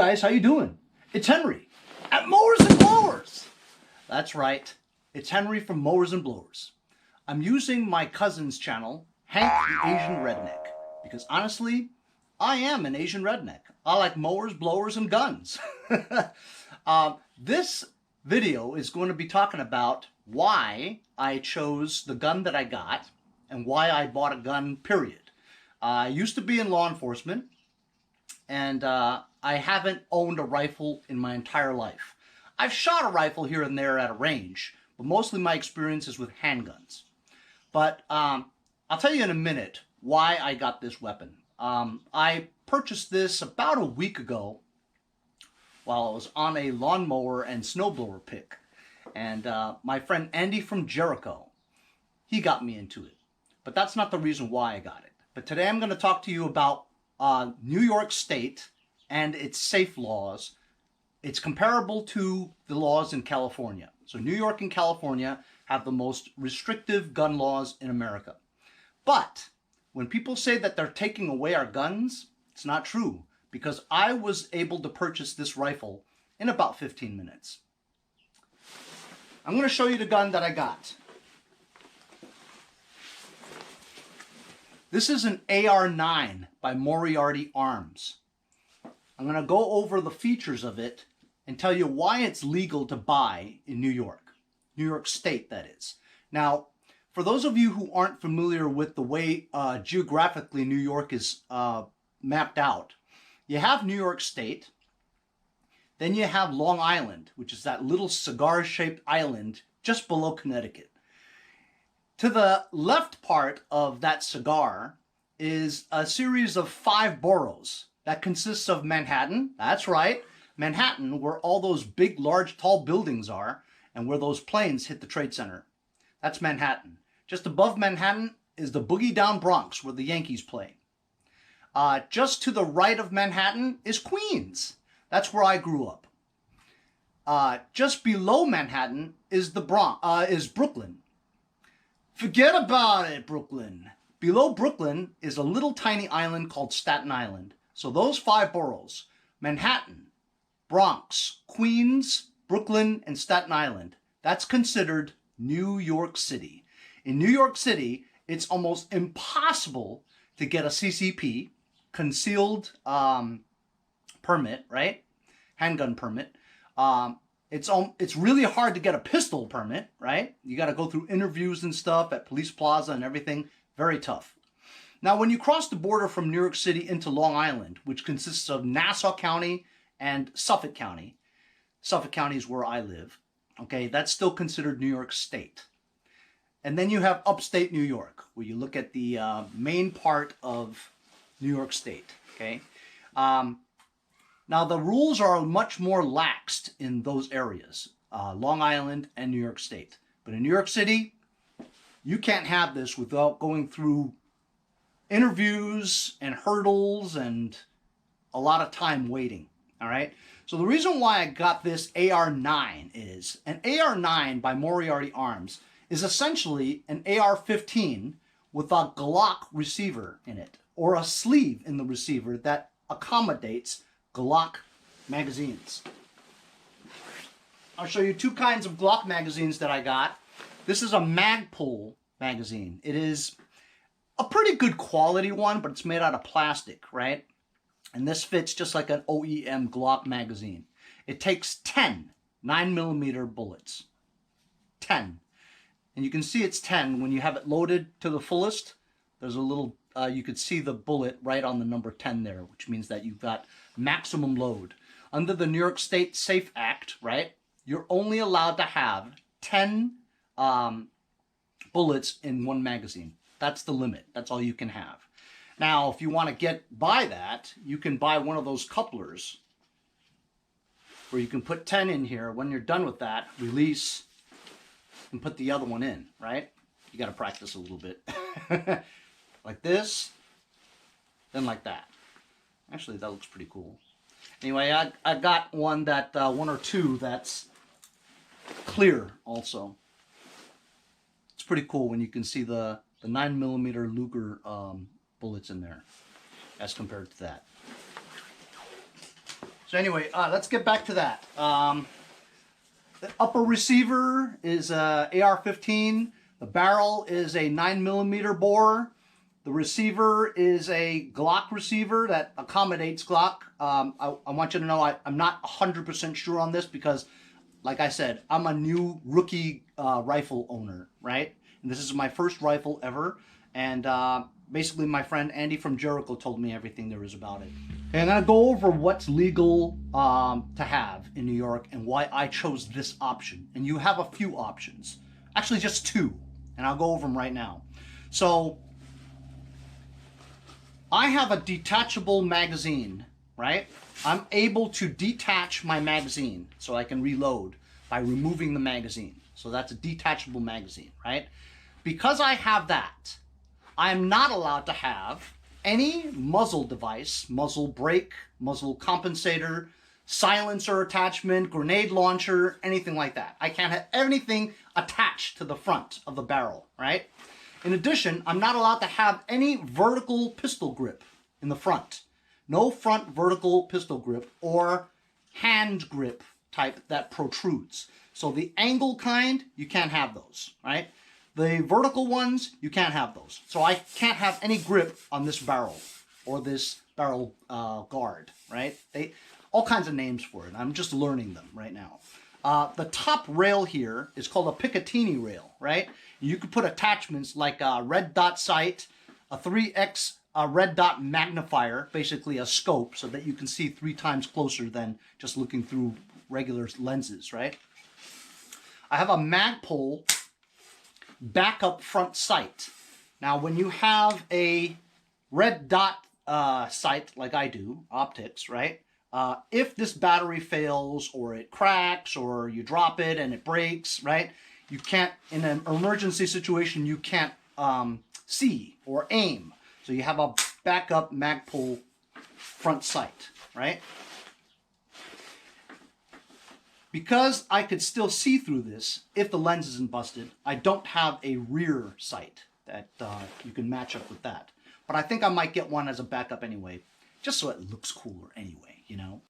guys, how you doing? It's Henry at Mowers and Blowers. That's right, it's Henry from Mowers and Blowers. I'm using my cousin's channel, Hank the Asian Redneck, because honestly, I am an Asian redneck. I like mowers, blowers, and guns. This video is going to be talking about why I chose the gun that I got and why I bought a gun, period. I used to be in law enforcement, and I haven't owned a rifle in my entire life. I've shot a rifle here and there at a range, but mostly my experience is with handguns. But I'll tell you in a minute why I got this weapon. I purchased this about a week ago while I was on a lawnmower and snowblower pick. And my friend Andy from Jericho, he got me into it. But that's not the reason why I got it. But today I'm going to talk to you about New York State and its safe laws. It's comparable to the laws in California. So New York and California have the most restrictive gun laws in America. But when people say that they're taking away our guns, it's not true, because I was able to purchase this rifle in about 15 minutes. I'm going to show you the gun that I got. This is an AR-9 by Moriarty Arms. I'm going to go over the features of it and tell you why it's legal to buy in New York. New York State, that is. Now, for those of you who aren't familiar with the way geographically New York is mapped out, you have New York State, then you have Long Island, which is that little cigar-shaped island just below Connecticut. To the left part of that cigar is a series of 5 boroughs that consists of Manhattan. That's right, Manhattan, where all those big, large, tall buildings are and where those planes hit the Trade Center. That's Manhattan. Just above Manhattan is the boogie down Bronx, where the Yankees play. Just to the right of Manhattan is Queens. That's where I grew up. Just below Manhattan is is Brooklyn. Forget about it, Brooklyn. Below Brooklyn is a little tiny island called Staten Island. So those 5 boroughs, Manhattan, Bronx, Queens, Brooklyn, and Staten Island, that's considered New York City. In New York City, it's almost impossible to get a CCP, concealed permit, right? Handgun permit. It's really hard to get a pistol permit, right? You got to go through interviews and stuff at Police Plaza and everything. Very tough. Now, when you cross the border from New York City into Long Island, which consists of Nassau County and Suffolk County is where I live, okay, that's still considered New York State. And then you have upstate New York, where you look at the main part of New York State, okay? Now, the rules are much more laxed in those areas, Long Island and New York State. But in New York City, you can't have this without going through interviews and hurdles and a lot of time waiting, all right? So the reason why I got this AR-9 is an AR-9 by Moriarty Arms is essentially an AR-15 with a Glock receiver in it, or a sleeve in the receiver that accommodates Glock magazines. I'll show you 2 kinds of Glock magazines that I got. This is a Magpul magazine. It is a pretty good quality one, but it's made out of plastic, right? And this fits just like an OEM Glock magazine. It takes 10 9mm bullets. 10. And you can see it's 10 when you have it loaded to the fullest. There's a little, you could see the bullet right on the number 10 there, which means that you've got maximum load. Under the New York State Safe Act, right, you're only allowed to have 10 bullets in one magazine. That's the limit. That's all you can have. Now, if you want to get by that, you can buy one of those couplers where you can put 10 in here. When you're done with that, release and put the other one in, right? You got to practice a little bit. Like this, then like that. Actually, that looks pretty cool. Anyway, I got one that, 1 or 2 that's clear also. It's pretty cool when you can see the 9mm Luger bullets in there as compared to that. So anyway, let's get back to that. The upper receiver is a AR-15. The barrel is a 9mm bore. The receiver is a Glock receiver that accommodates Glock. I want you to know I'm not 100% sure on this because, like I said, I'm a new rookie rifle owner, right? And this is my first rifle ever. And basically my friend Andy from Jericho told me everything there is about it. And I'm going to go over what's legal to have in New York and why I chose this option. And you have a few options. Actually, just two. And I'll go over them right now. So, I have a detachable magazine, right? I'm able to detach my magazine so I can reload by removing the magazine. So that's a detachable magazine, right? Because I have that, I'm not allowed to have any muzzle device, muzzle brake, muzzle compensator, silencer attachment, grenade launcher, anything like that. I can't have anything attached to the front of the barrel, right? In addition, I'm not allowed to have any vertical pistol grip in the front. No front vertical pistol grip or hand grip type that protrudes. So the angle kind, you can't have those, right? The vertical ones, you can't have those. So I can't have any grip on this barrel or this barrel guard, right? All kinds of names for it. I'm just learning them right now. The top rail here is called a Picatinny rail, right? You could put attachments like a red dot sight, a 3x red dot magnifier, basically a scope, so that you can see 3 times closer than just looking through regular lenses, right? I have a Magpul backup front sight. Now, when you have a red dot sight like I do, optics, right? If this battery fails or it cracks or you drop it and it breaks, right? You can't, in an emergency situation, you can't see or aim. So you have a backup Magpul front sight, right? Because I could still see through this, if the lens isn't busted, I don't have a rear sight that you can match up with that. But I think I might get one as a backup anyway, just so it looks cooler anyway, you know?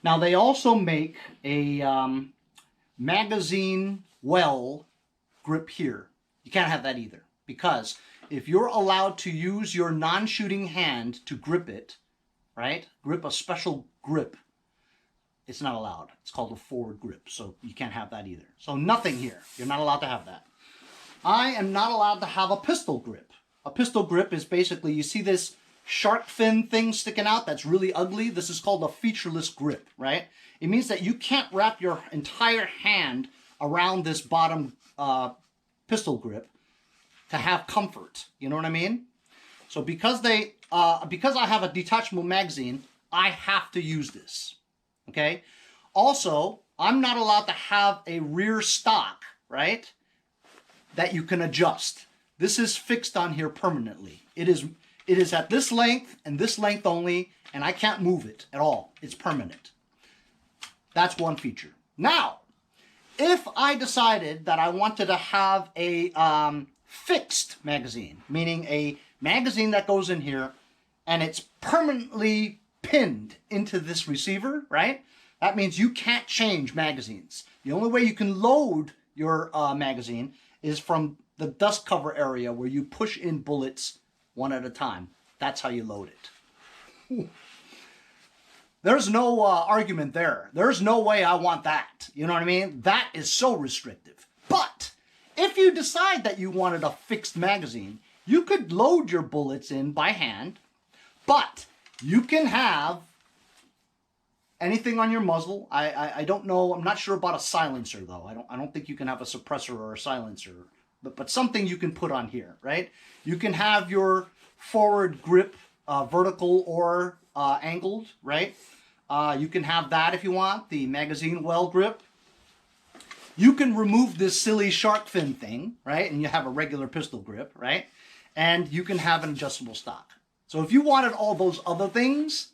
Now they also make a magazine well grip here. You can't have that either, because if you're allowed to use your non-shooting hand to grip it, right? Grip a special grip, it's not allowed. It's called a forward grip, so you can't have that either. So nothing here. You're not allowed to have that. I am not allowed to have a pistol grip. A pistol grip is basically, you see this shark fin thing sticking out that's really ugly? This is called a featureless grip, right? It means that you can't wrap your entire hand around this bottom pistol grip to have comfort. You know what I mean? So because I have a detachable magazine, I have to use this. Okay? Also, I'm not allowed to have a rear stock, right? That you can adjust. This is fixed on here permanently. It is at this length and this length only, and I can't move it at all. It's permanent. That's one feature. Now, if I decided that I wanted to have a fixed magazine, meaning a magazine that goes in here and it's permanently pinned into this receiver, right? That means you can't change magazines. The only way you can load your magazine is from the dust cover area where you push in bullets one at a time. That's how you load it. There's no argument there. There's no way I want that. You know what I mean? That is so restrictive. But if you decide that you wanted a fixed magazine, you could load your bullets in by hand, but you can have anything on your muzzle. I don't know. I'm not sure about a silencer though. I don't think you can have a suppressor or a silencer, but something you can put on here, right? You can have your forward grip vertical or angled, right? You can have that if you want, the magazine well grip. You can remove this silly shark fin thing, right? And you have a regular pistol grip, right? And you can have an adjustable stock. So if you wanted all those other things,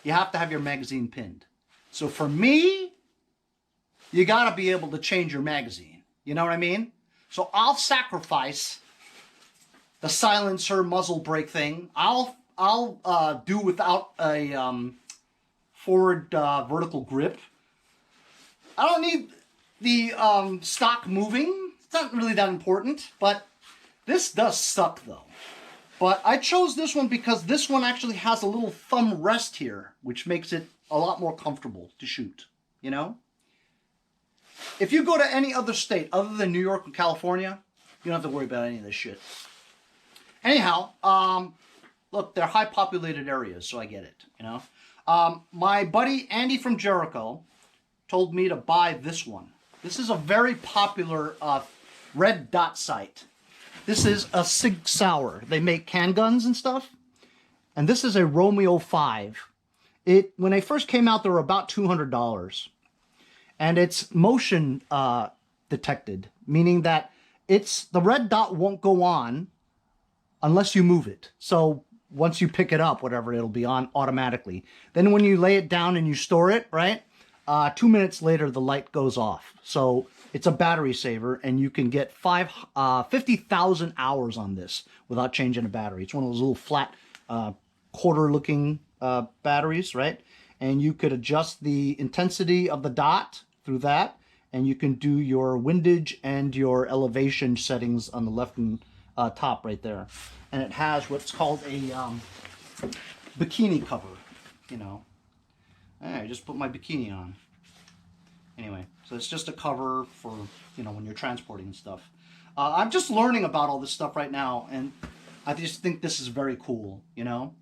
you have to have your magazine pinned. So for me, you got to be able to change your magazine. You know what I mean? So I'll sacrifice the silencer muzzle brake thing. I'll do without a forward vertical grip. I don't need the stock moving. It's not really that important, but this does suck though. But I chose this one because this one actually has a little thumb rest here, which makes it a lot more comfortable to shoot, you know? If you go to any other state other than New York and California, you don't have to worry about any of this shit. Anyhow, look, they're high populated areas, so I get it, you know? My buddy Andy from Jericho told me to buy this one. This is a very popular red dot sight. This is a Sig Sauer. They make handguns and stuff. And this is a Romeo 5. When they first came out, they were about $200. And it's motion detected, meaning that the red dot won't go on unless you move it. So once you pick it up, whatever, it'll be on automatically. Then when you lay it down and you store it, right? 2 minutes later, the light goes off. So it's a battery saver, and you can get 50,000 hours on this without changing a battery. It's one of those little flat quarter-looking batteries, right? And you could adjust the intensity of the dot through that, and you can do your windage and your elevation settings on the left and top right there. And it has what's called a bikini cover, you know. I just put my bikini on. Anyway, so it's just a cover for, you know, when you're transporting stuff. I'm just learning about all this stuff right now, and I just think this is very cool, you know.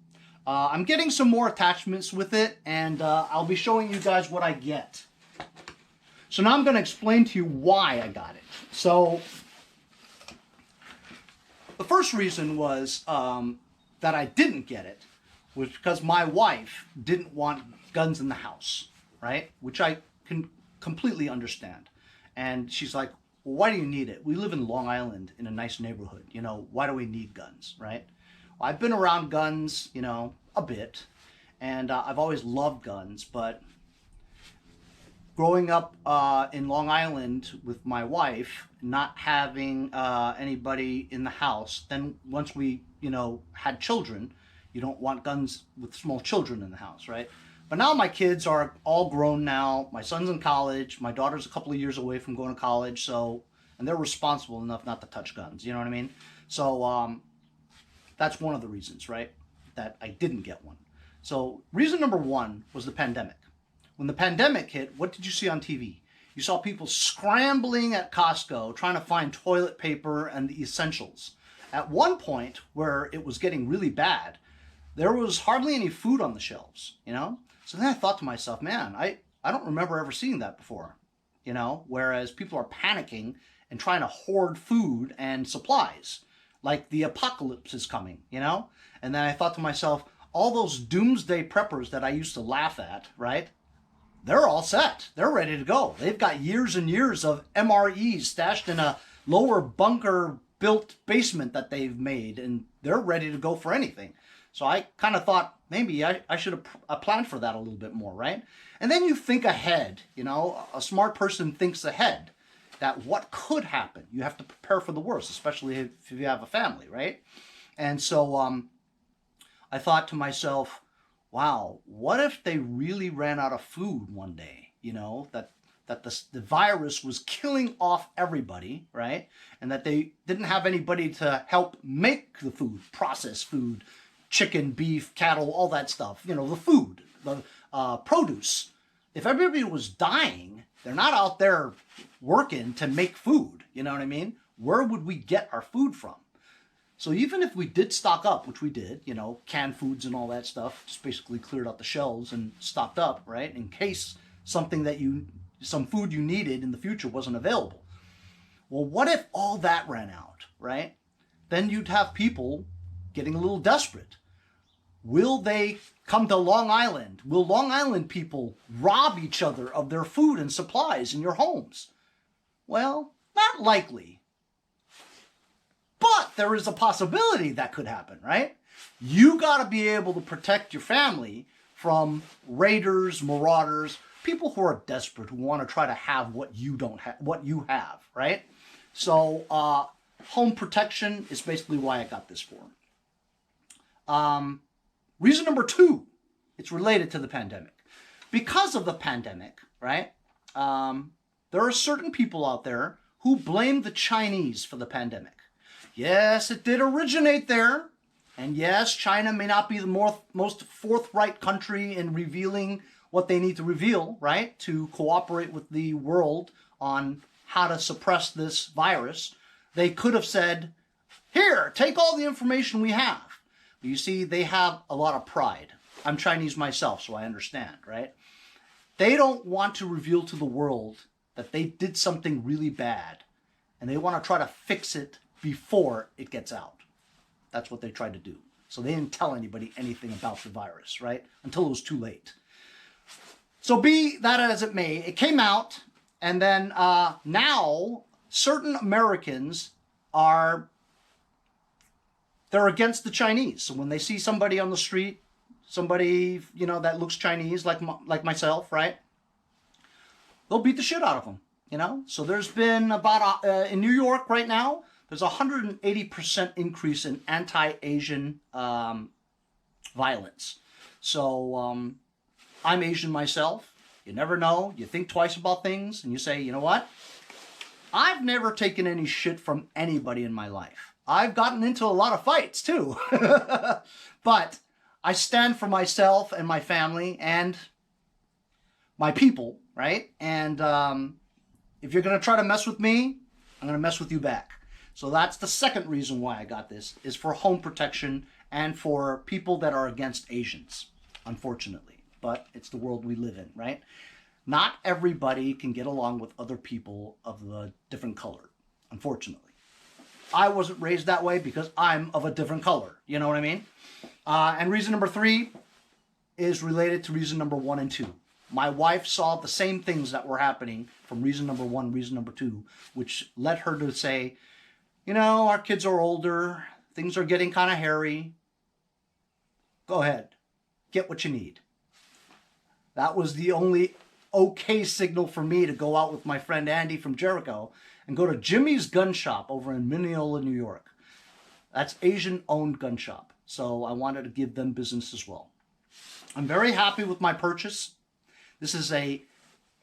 I'm getting some more attachments with it, and I'll be showing you guys what I get. So now I'm going to explain to you why I got it. So the first reason was that I didn't get it was because my wife didn't want guns in the house, right? Which I can completely understand. And she's like, well, why do you need it? We live in Long Island in a nice neighborhood. You know, why do we need guns, right? Well, I've been around guns, you know, a bit. And I've always loved guns. But growing up in Long Island with my wife, not having anybody in the house, then once we, you know, had children, you don't want guns with small children in the house, right? But now my kids are all grown now. My son's in college. My daughter's a couple of years away from going to college. So, and they're responsible enough not to touch guns. You know what I mean? So that's one of the reasons, right, that I didn't get one. So reason number one was the pandemic. When the pandemic hit, what did you see on TV? You saw people scrambling at Costco trying to find toilet paper and the essentials. At one point where it was getting really bad, there was hardly any food on the shelves, you know? So then I thought to myself, man, I don't remember ever seeing that before, you know? Whereas people are panicking and trying to hoard food and supplies, like the apocalypse is coming, you know? And then I thought to myself, all those doomsday preppers that I used to laugh at, right? They're all set. They're ready to go. They've got years and years of MREs stashed in a lower bunker built basement that they've made, and they're ready to go for anything. So I kind of thought maybe I should have planned for that a little bit more, right? And then you think ahead, you know, a smart person thinks ahead that what could happen. You have to prepare for the worst, especially if you have a family, right? And so I thought to myself, wow, what if they really ran out of food one day, you know, that the virus was killing off everybody, right? And that they didn't have anybody to help make the food, process food, chicken, beef, cattle, all that stuff, you know, the food, the produce. If everybody was dying, they're not out there working to make food, you know what I mean? Where would we get our food from? So even if we did stock up, which we did, you know, canned foods and all that stuff, just basically cleared out the shelves and stocked up, right? In case some food you needed in the future wasn't available. Well, what if all that ran out, right? Then you'd have people getting a little desperate. Will they come to Long Island? Will Long Island people rob each other of their food and supplies in your homes? Well, not likely. But there is a possibility that could happen, right? You got to be able to protect your family from raiders, marauders, people who are desperate, who want to try to have what you don't have, what you have, right? So home protection is basically why I got this for. Reason number two, it's related to the pandemic. because of the pandemic, right? There are certain people out there who blame the Chinese for the pandemic. Yes, it did originate there. And yes, China may not be the most forthright country in revealing what they need to reveal, right? To cooperate with the world on how to suppress this virus. They could have said, here, take all the information we have. But you see, they have a lot of pride. I'm Chinese myself, so I understand, right? They don't want to reveal to the world that they did something really bad, and they want to try to fix it before it gets out. That's what they tried to do. So they didn't tell anybody anything about the virus, right? Until it was too late. So be that as it may, it came out, and then now certain Americans they're against the Chinese. So when they see somebody on the street, somebody, you know, that looks Chinese like myself, right? They'll beat the shit out of them, you know? So there's been about, in New York right now, there's a 180% increase in anti-Asian violence. So I'm Asian myself. You never know. You think twice about things and you say, you know what? I've never taken any shit from anybody in my life. I've gotten into a lot of fights too. But I stand for myself and my family and my people, right? And if you're going to try to mess with me, I'm going to mess with you back. So that's the second reason why I got this, is for home protection and for people that are against Asians, unfortunately. But it's the world we live in, right? Not everybody can get along with other people of a different color, unfortunately. I wasn't raised that way because I'm of a different color. You know what I mean? And reason number 3 is related to reason number 1 and 2. My wife saw the same things that were happening from reason number 1, reason number 2, which led her to say, you know, our kids are older. Things are getting kind of hairy. Go ahead. Get what you need. That was the only okay signal for me to go out with my friend Andy from Jericho and go to Jimmy's Gun Shop over in Mineola, New York. That's Asian-owned gun shop. So I wanted to give them business as well. I'm very happy with my purchase. This is a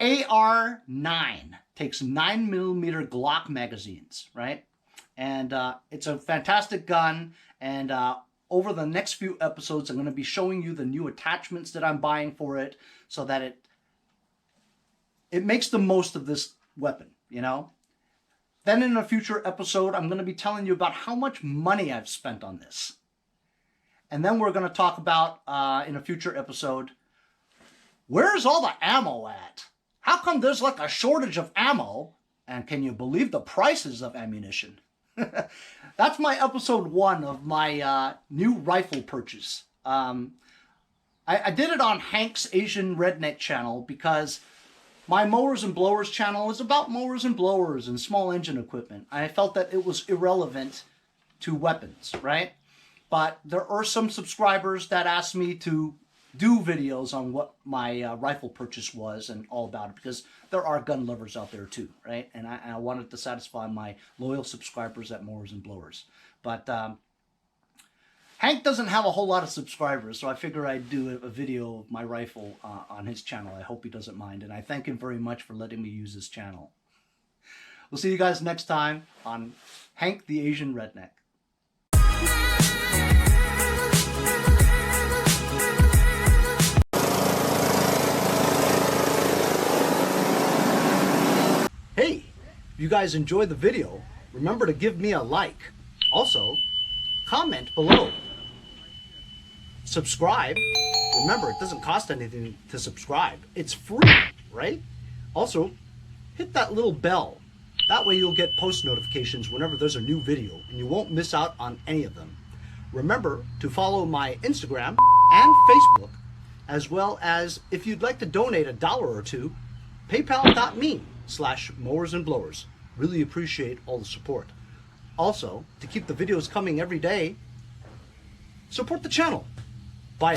AR-9. Takes 9mm Glock magazines, right? And it's a fantastic gun. And over the next few episodes, I'm going to be showing you the new attachments that I'm buying for it so that it makes the most of this weapon, you know? Then in a future episode, I'm going to be telling you about how much money I've spent on this. And then we're going to talk about, in a future episode, where's all the ammo at? How come there's like a shortage of ammo? And can you believe the prices of ammunition? That's my episode 1 of my new rifle purchase. I did it on Hank's Asian Redneck channel because my Mowers and Blowers channel is about mowers and blowers and small engine equipment. I felt that it was irrelevant to weapons, right? But there are some subscribers that asked me to do videos on what my rifle purchase was and all about it, because there are gun lovers out there too, right? And I wanted to satisfy my loyal subscribers at Mowers and Blowers. But Hank doesn't have a whole lot of subscribers, so I figure I'd do a video of my rifle on his channel. I hope he doesn't mind, and I thank him very much for letting me use his channel. We'll see you guys next time on Hank the Asian Redneck. Hey, if you guys enjoyed the video, remember to give me a like. Also, comment below. Subscribe. Remember, it doesn't cost anything to subscribe. It's free, right? Also, hit that little bell. That way you'll get post notifications whenever there's a new video, and you won't miss out on any of them. Remember to follow my Instagram and Facebook, as well as if you'd like to donate $1 or $2, paypal.me/mowersandblowers. Really appreciate all the support. Also, to keep the videos coming every day, support the channel. Bye.